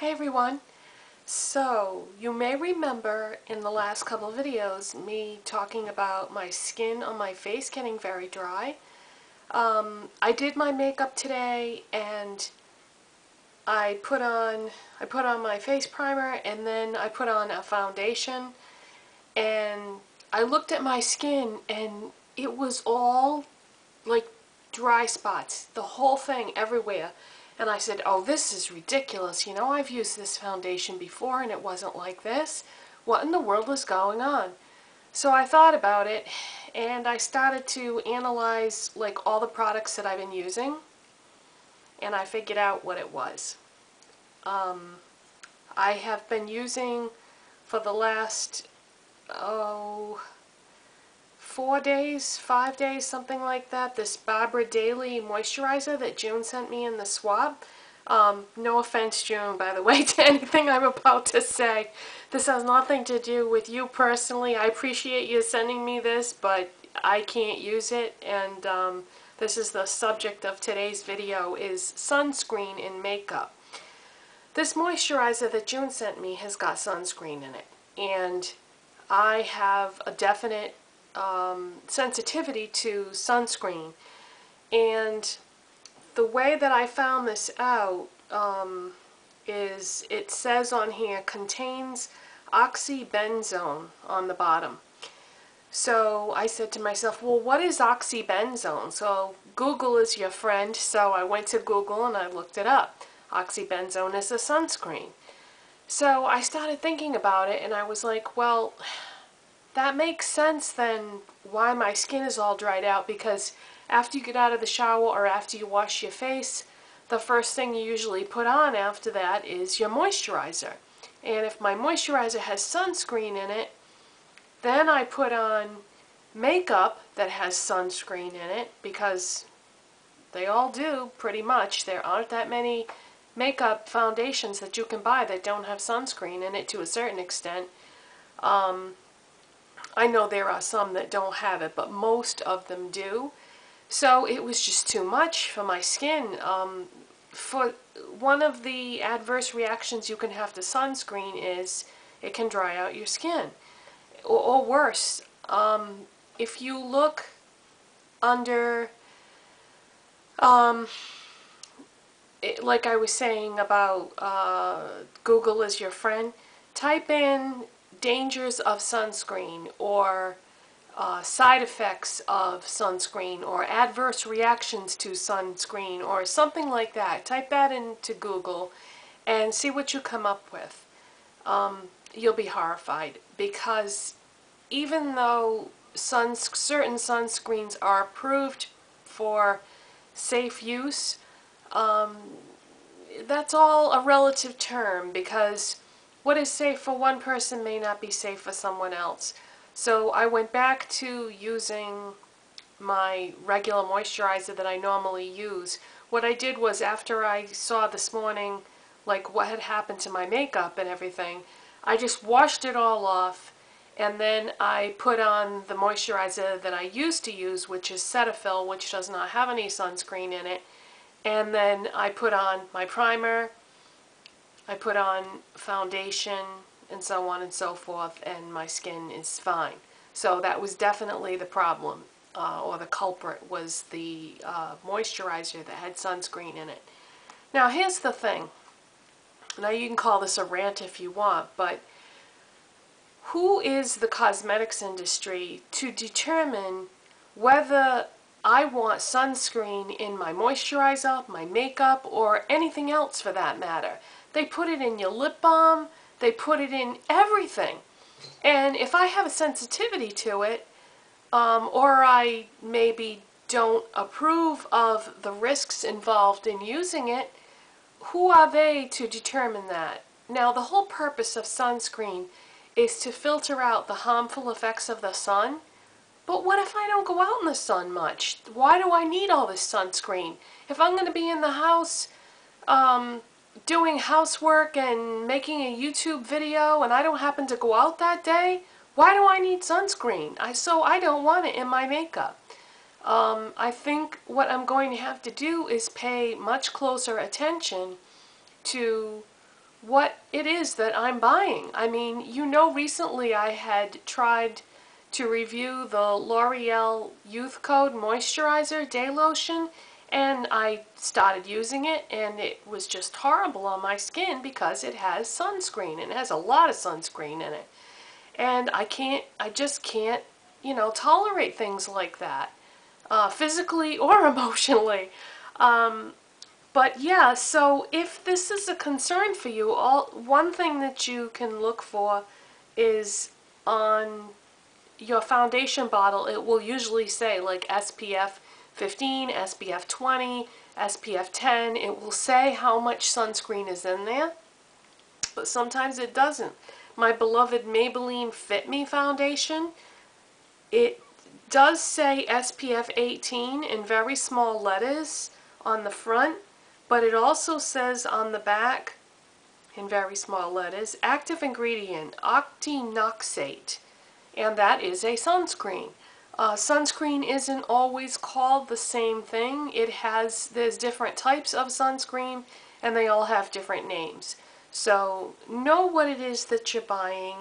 Hey everyone! So, you may remember in the last couple of videos me talking about my skin on my face getting very dry. I did my makeup today and I put on my face primer and then I put on a foundation, and I looked at my skin and it was all like dry spots, the whole thing everywhere. And I said, oh, this is ridiculous. You know, I've used this foundation before and it wasn't like this. What in the world is going on? So I thought about it and I started to analyze like all the products that I've been using, and I figured out what it was. I have been using for the last, 4 days, 5 days, something like that, this Barbara Daily moisturizer that June sent me in the swab. No offense, June, by the way, to anything I'm about to say. This has nothing to do with you personally. I appreciate you sending me this, but I can't use it, and this is the subject of today's video, is sunscreen in makeup. This moisturizer that June sent me has got sunscreen in it, and I have a definite sensitivity to sunscreen, and the way that I found this out is it says on here contains oxybenzone on the bottom. So I said to myself, well, what is oxybenzone? So Google is your friend, so I went to Google and I looked it up. Oxybenzone is a sunscreen. So I started thinking about it and I was like, well, that makes sense then why my skin is all dried out, because after you get out of the shower or after you wash your face, the first thing you usually put on after that is your moisturizer. And if my moisturizer has sunscreen in it, then I put on makeup that has sunscreen in it, because they all do pretty much. There aren't that many makeup foundations that you can buy that don't have sunscreen in it to a certain extent. I know there are some that don't have it, but most of them do. So it was just too much for my skin. For one of the adverse reactions you can have to sunscreen is it can dry out your skin. Or worse, if you look under, like I was saying about Google is your friend, type in dangers of sunscreen or side effects of sunscreen or adverse reactions to sunscreen or something like that. Type that into Google and see what you come up with. You'll be horrified, because even though certain sunscreens are approved for safe use, that's all a relative term, because what is safe for one person may not be safe for someone else. So I went back to using my regular moisturizer that I normally use. What I did was, after I saw this morning like what had happened to my makeup and everything, I just washed it all off, and then I put on the moisturizer that I used to use, which is Cetaphil, which does not have any sunscreen in it. And then I put on my primer, I put on foundation, and so on and so forth, and my skin is fine. So that was definitely the problem, or the culprit was the moisturizer that had sunscreen in it. Now here's the thing. Now you can call this a rant if you want, but who is the cosmetics industry to determine whether I want sunscreen in my moisturizer, my makeup, or anything else for that matter? They put it in your lip balm, they put it in everything. And if I have a sensitivity to it, or I maybe don't approve of the risks involved in using it, who are they to determine that? Now, the whole purpose of sunscreen is to filter out the harmful effects of the sun. But what if I don't go out in the sun much? Why do I need all this sunscreen? If I'm going to be in the house doing housework and making a YouTube video and I don't happen to go out that day, why do I need sunscreen? So I don't want it in my makeup. I think what I'm going to have to do is pay much closer attention to what it is that I'm buying. I mean, you know, recently I had tried to review the L'Oreal Youth Code Moisturizer Day Lotion, and I started using it, and it was just horrible on my skin because it has sunscreen, and it has a lot of sunscreen in it. And I just can't, you know, tolerate things like that, physically or emotionally. But yeah, so if this is a concern for you, one thing that you can look for is on your foundation bottle, it will usually say like SPF 15, SPF 20, SPF 10. It will say how much sunscreen is in there, but sometimes it doesn't. My beloved Maybelline Fit Me foundation, it does say SPF 18 in very small letters on the front, but it also says on the back in very small letters, active ingredient, octinoxate, and that is a sunscreen. Sunscreen isn't always called the same thing. There's different types of sunscreen, and they all have different names. So know what it is that you're buying.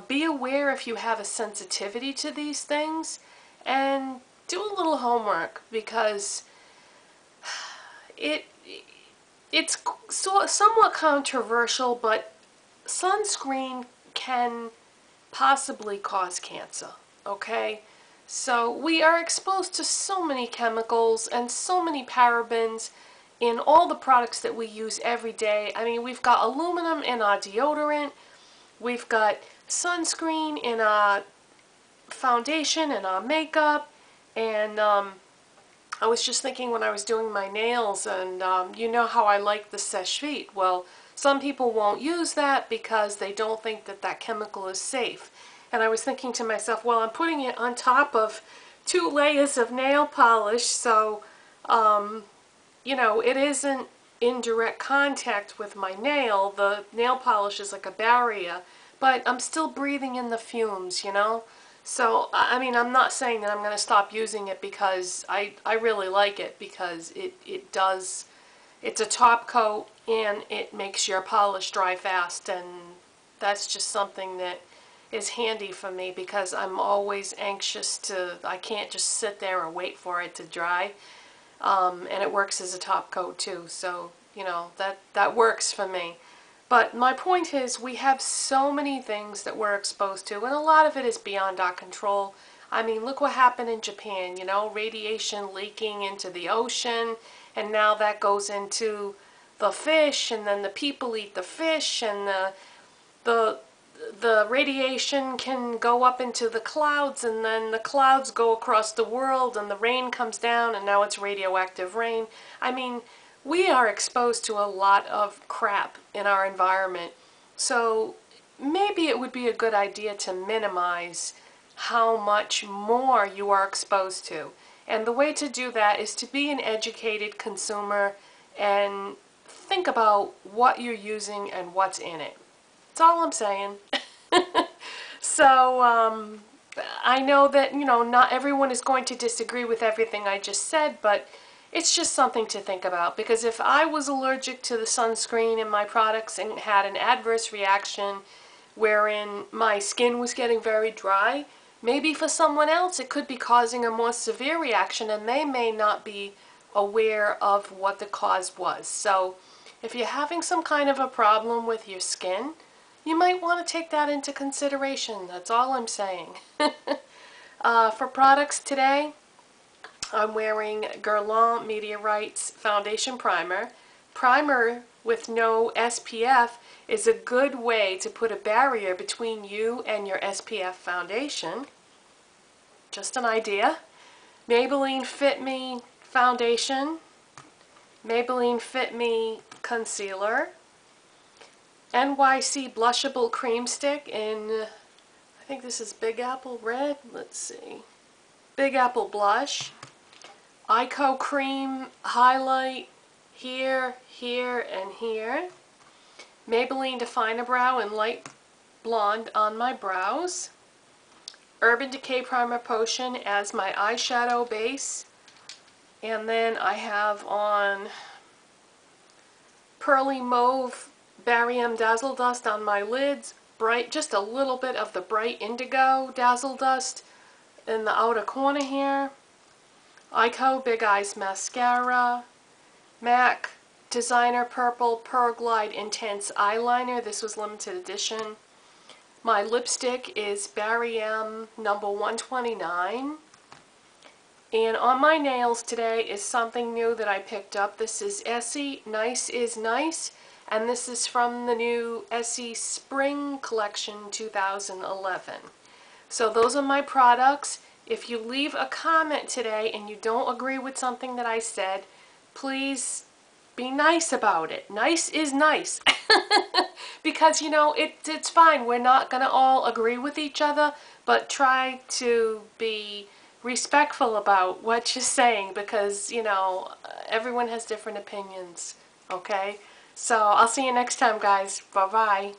Be aware if you have a sensitivity to these things, and do a little homework, because it's somewhat controversial, but sunscreen can possibly cause cancer, okay? So we are exposed to so many chemicals and so many parabens in all the products that we use every day. I mean, we've got aluminum in our deodorant, we've got sunscreen in our foundation and our makeup, and I was just thinking when I was doing my nails, and you know how I like the Sèche Vite. Well, some people won't use that because they don't think that that chemical is safe. And I was thinking to myself, well, I'm putting it on top of 2 layers of nail polish, so, you know, it isn't in direct contact with my nail. The nail polish is like a barrier, but I'm still breathing in the fumes, you know? So, I mean, I'm not saying that I'm going to stop using it, because I really like it, because it's a top coat and it makes your polish dry fast, and that's just something that is handy for me, because I'm always anxious I can't just sit there and wait for it to dry, and it works as a top coat too, so, you know, that works for me. But my point is, we have so many things that we're exposed to, and a lot of it is beyond our control. I mean, look what happened in Japan, you know, radiation leaking into the ocean, and now that goes into the fish, and then the people eat the fish, and the radiation can go up into the clouds, and then the clouds go across the world, and the rain comes down, and now it's radioactive rain. I mean, we are exposed to a lot of crap in our environment, so maybe it would be a good idea to minimize how much more you are exposed to. And the way to do that is to be an educated consumer and think about what you're using and what's in it. That's all I'm saying. So, I know that, you know, not everyone is going to disagree with everything I just said, but it's just something to think about, because if I was allergic to the sunscreen in my products and had an adverse reaction wherein my skin was getting very dry, maybe for someone else it could be causing a more severe reaction, and they may not be aware of what the cause was. So if you're having some kind of a problem with your skin, you might want to take that into consideration. That's all I'm saying. For products today, I'm wearing Guerlain Meteorites Foundation Primer. Primer with no SPF is a good way to put a barrier between you and your SPF foundation. Just an idea. Maybelline Fit Me Foundation. Maybelline Fit Me Concealer. NYC Blushable Cream Stick in, I think this is Big Apple Red. Let's see. Big Apple Blush. Ico Cream Highlight here, here, and here. Maybelline Define-A-Brow in Light Blonde on my brows. Urban Decay Primer Potion as my eyeshadow base. And then I have on Pearly Mauve Barium Dazzle Dust on my lids, just a little bit of the bright indigo Dazzle Dust in the outer corner here. Ico Big Eyes Mascara, MAC Designer Purple Pearl Glide Intense Eyeliner. This was limited edition. My lipstick is Barium number 129. And on my nails today is something new that I picked up. This is Essie Nice is Nice, and this is from the new Essie Spring Collection 2011. So those are my products. If you leave a comment today and you don't agree with something that I said, please be nice about it. Nice is nice. Because, you know, it's fine. We're not going to all agree with each other, but try to be respectful about what you're saying, because, you know, everyone has different opinions, okay? So I'll see you next time, guys. Bye-bye.